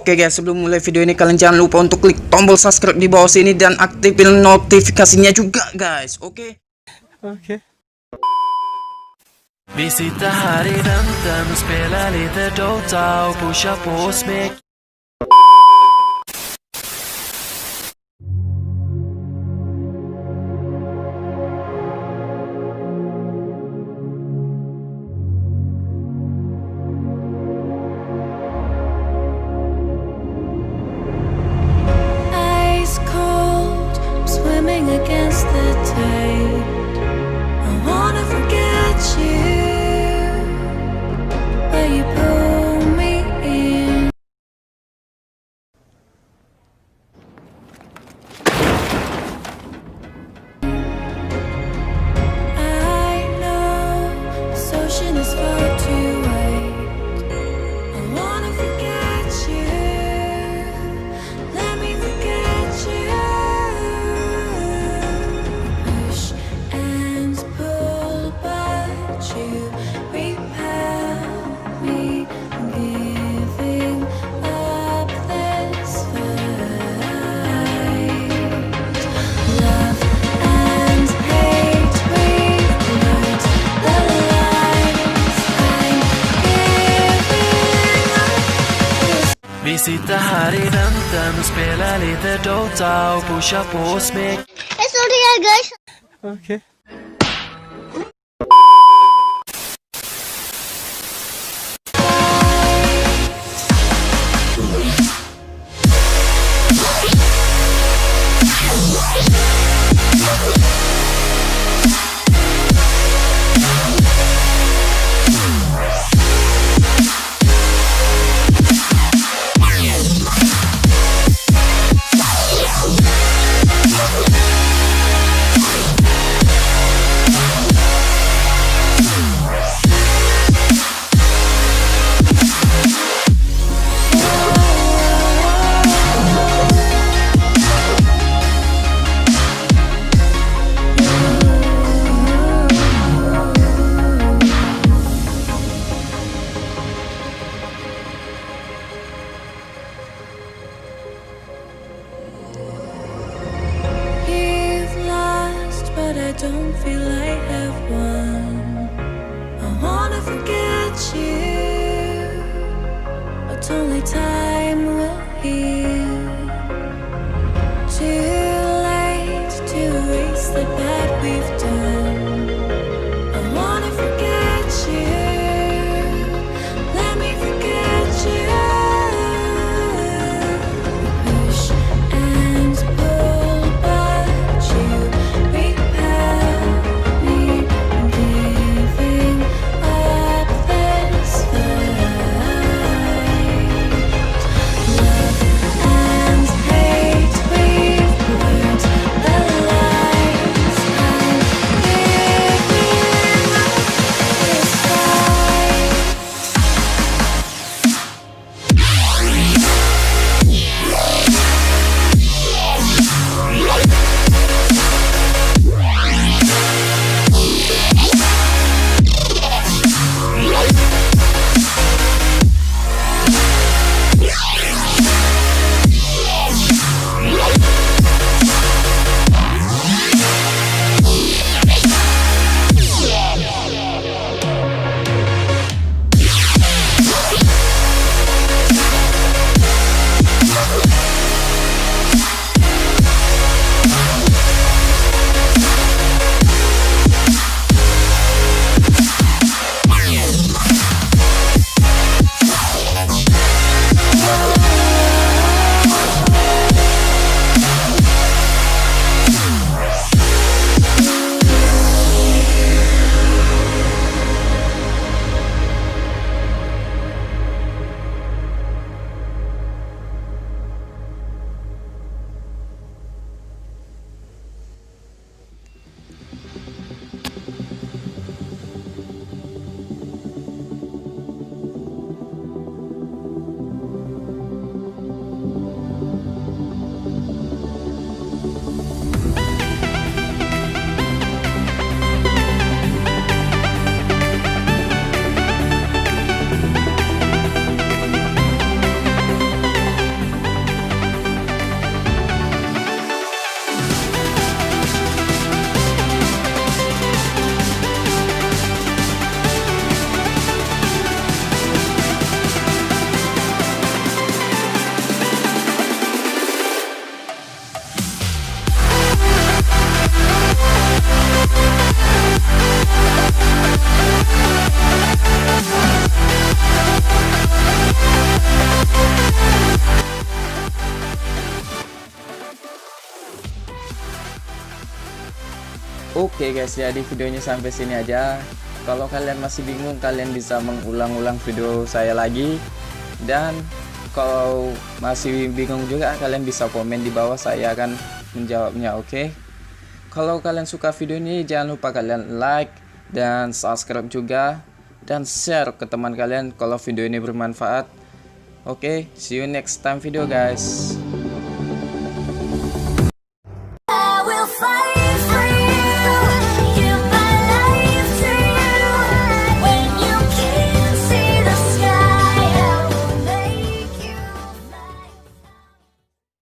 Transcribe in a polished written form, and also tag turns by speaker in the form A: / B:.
A: Oke guys, sebelum mulai video ini kalian jangan lupa untuk klik tombol subscribe di bawah sini dan aktifin notifikasinya juga guys. Oke.
B: Vi sitter här i väntan och spelar lite Dota och pushar på smek.
C: Ice cold, swimming against the tide. I wanna forget you, but you pull me in. I know this ocean is far too wide. I wanna forget you, let me forget you. Push and pull, but you repel me, giving up this fight. Love and hate, we've blurred the lines. I'm giving up this.
B: Vi sitter här i väntan och spelar lite Dota och pushar på smek.
D: Sorry ya guys.
C: You've lost, but I don't feel I have won. I wanna forget you, but only time will heal. Too late to erase the bad we've done. I wanna forget you, let me forget you. Push and pull, but you repel me, giving up this fight. Love
A: Oke guys, jadi videonya sampai sini aja. Kalau kalian masih bingung, kalian bisa mengulang-ulang video saya lagi. Dan kalau masih bingung juga, kalian bisa komen di bawah, saya akan menjawabnya. Oke. Kalau kalian suka video ini, jangan lupa kalian like dan subscribe juga, dan share ke teman kalian kalau video ini bermanfaat. Oke, see you next time video guys.